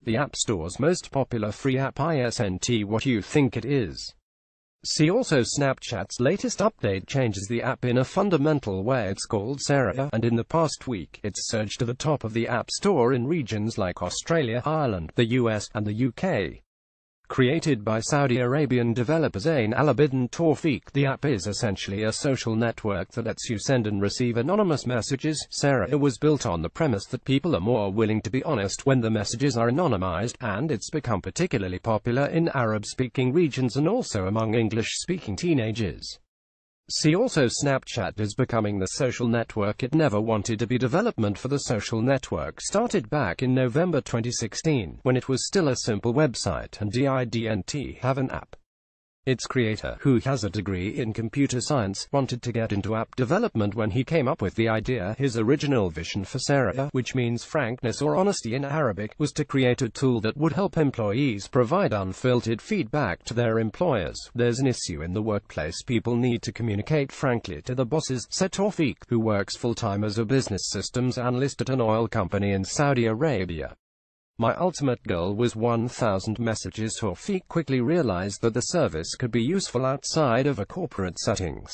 the App Store's most popular free app isn't what you think it is. See also Snapchat's latest update changes the app in a fundamental way. It's called Sarahah, and in the past week, it's surged to the top of the App Store in regions like Australia, Ireland, the US, and the UK. Created by Saudi Arabian developer Zain Al-Abidin Tawfiq, the app is essentially a social network that lets you send and receive anonymous messages. Sarahah was built on the premise that people are more willing to be honest when the messages are anonymized, and it's become particularly popular in Arab-speaking regions and also among English-speaking teenagers. See also Snapchat is becoming the social network it never wanted to be. Development for the social network started back in November 2016, when it was still a simple website and didn't have an app. Its creator, who has a degree in computer science, wanted to get into app development when he came up with the idea. His original vision for Sarahah, which means frankness or honesty in Arabic, was to create a tool that would help employees provide unfiltered feedback to their employers. There's an issue in the workplace. People need to communicate frankly to the bosses, said Tawfiq, who works full-time as a business systems analyst at an oil company in Saudi Arabia. My ultimate goal was 1,000 messages. Tawfiq quickly realized that the service could be useful outside of a corporate settings.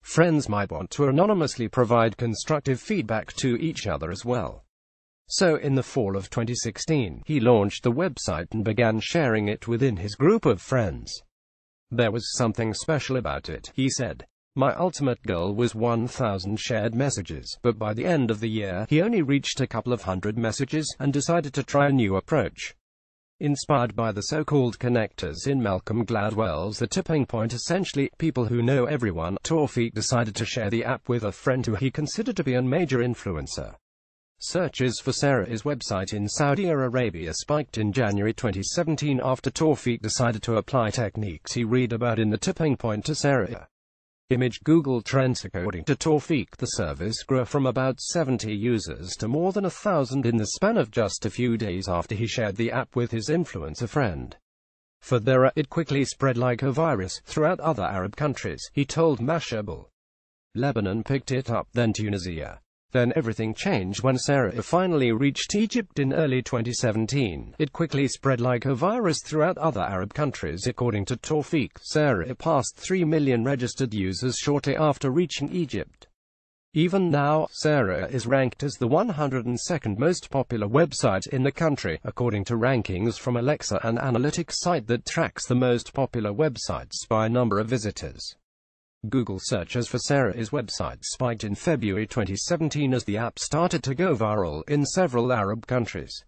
Friends might want to anonymously provide constructive feedback to each other as well. So in the fall of 2016, he launched the website and began sharing it within his group of friends. There was something special about it, he said. My ultimate goal was 1,000 shared messages, but by the end of the year, he only reached a couple of hundred messages, and decided to try a new approach. Inspired by the so-called connectors in Malcolm Gladwell's The Tipping Point, essentially, people who know everyone, Tawfiq decided to share the app with a friend who he considered to be a major influencer. Searches for Sarahah's website in Saudi Arabia spiked in January 2017 after Tawfiq decided to apply techniques he read about in The Tipping Point to Sarahah. Image Google Trends. According to Tawfiq, the service grew from about 70 users to more than 1,000 in the span of just a few days after he shared the app with his influencer friend. Further, it quickly spread like a virus throughout other Arab countries, he told Mashable. Lebanon picked it up, then Tunisia. Then everything changed when Sarahah finally reached Egypt in early 2017. It quickly spread like a virus throughout other Arab countries. According to Tawfiq, Sarahah passed 3 million registered users shortly after reaching Egypt. Even now, Sarahah is ranked as the 102nd most popular website in the country, according to rankings from Alexa, an analytics site that tracks the most popular websites by number of visitors. Google searches for Sarahah's website spiked in February 2017 as the app started to go viral in several Arab countries.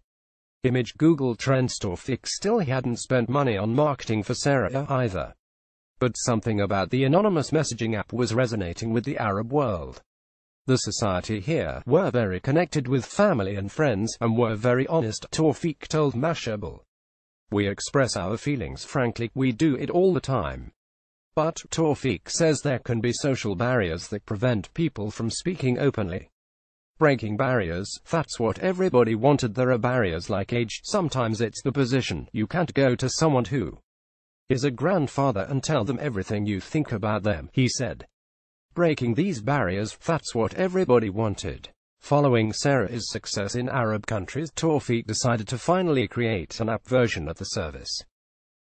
Image Google Trends. Tawfiq still hadn't spent money on marketing for Sarahah either. But something about the anonymous messaging app was resonating with the Arab world. The society here were very connected with family and friends, and were very honest, Tawfiq told Mashable. We express our feelings frankly, we do it all the time. But, Tawfiq says, there can be social barriers that prevent people from speaking openly. Breaking barriers, that's what everybody wanted. There are barriers like age, sometimes it's the position. You can't go to someone who is a grandfather and tell them everything you think about them, he said. Breaking these barriers, that's what everybody wanted. Following Sarahah's success in Arab countries, Tawfiq decided to finally create an app version of the service.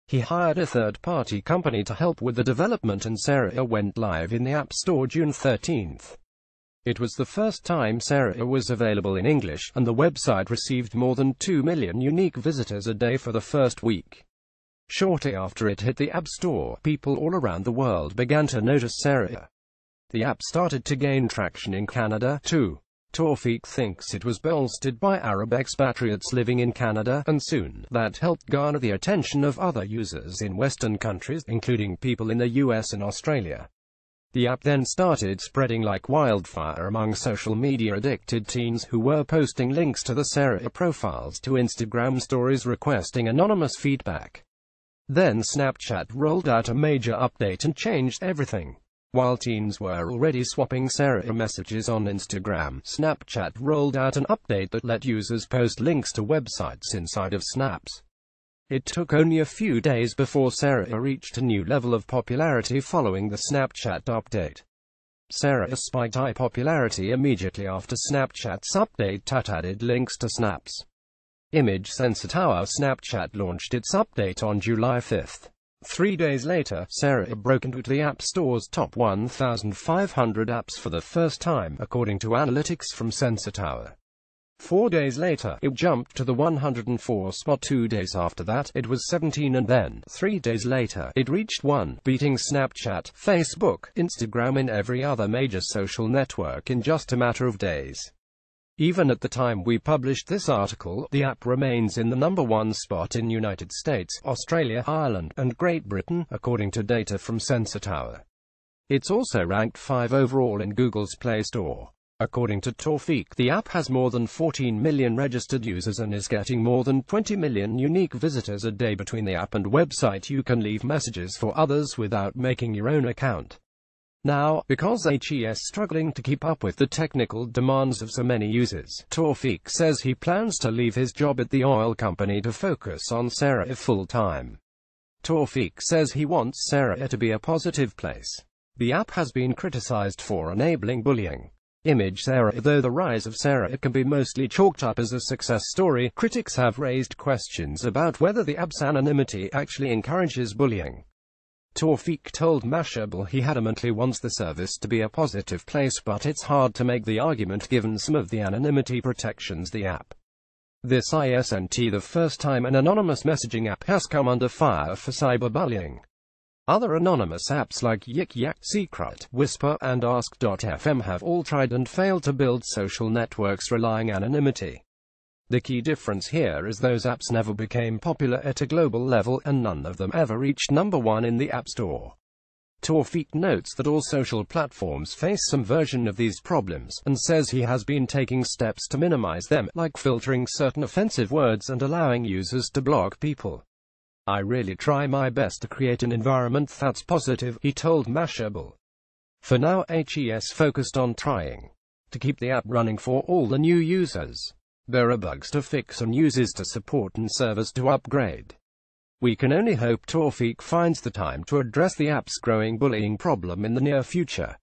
He hired a third-party company to help with the development, and Sarahah went live in the App Store June 13. It was the first time Sarahah was available in English, and the website received more than 2 million unique visitors a day for the first week. Shortly after it hit the App Store, people all around the world began to notice Sarahah. The app started to gain traction in Canada, too. Tawfiq thinks it was bolstered by Arab expatriates living in Canada, and soon, that helped garner the attention of other users in Western countries, including people in the US and Australia. The app then started spreading like wildfire among social media-addicted teens, who were posting links to the Sarahah profiles to Instagram stories requesting anonymous feedback. Then Snapchat rolled out a major update and changed everything. While teens were already swapping Sarahah messages on Instagram, Snapchat rolled out an update that let users post links to websites inside of snaps. It took only a few days before Sarahah reached a new level of popularity following the Snapchat update. Sarahah spiked high popularity immediately after Snapchat's update that added links to snaps. Image Sensor Tower. Snapchat launched its update on July 5. 3 days later, Sarah broke into the App Store's top 1,500 apps for the first time, according to analytics from Sensor Tower. 4 days later, it jumped to the 104 spot. 2 days after that, it was 17, and then, 3 days later, it reached 1, beating Snapchat, Facebook, Instagram and every other major social network in just a matter of days. Even at the time we published this article, the app remains in the number 1 spot in United States, Australia, Ireland, and Great Britain, according to data from Sensor Tower. It's also ranked 5 overall in Google's Play Store. According to Tawfiq, the app has more than 14 million registered users and is getting more than 20 million unique visitors a day. Between the app and website, you can leave messages for others without making your own account. Now, because HE's struggling to keep up with the technical demands of so many users, Tawfiq says he plans to leave his job at the oil company to focus on Sarah full-time. Tawfiq says he wants Sarah to be a positive place. The app has been criticized for enabling bullying. Image Sarah. Though the rise of Sarah can be mostly chalked up as a success story, critics have raised questions about whether the app's anonymity actually encourages bullying. Tawfiq told Mashable he adamantly wants the service to be a positive place, but it's hard to make the argument given some of the anonymity protections the app. This isn't the first time an anonymous messaging app has come under fire for cyberbullying. Other anonymous apps like Yik Yak, Secret, Whisper, and Ask.fm have all tried and failed to build social networks relying on anonymity. The key difference here is those apps never became popular at a global level, and none of them ever reached number 1 in the App Store. Tawfiq notes that all social platforms face some version of these problems, and says he has been taking steps to minimize them, like filtering certain offensive words and allowing users to block people. "I really try my best to create an environment that's positive," he told Mashable. For now, HE's focused on trying to keep the app running for all the new users. There are bugs to fix and users to support and servers to upgrade. We can only hope Tawfiq finds the time to address the app's growing bullying problem in the near future.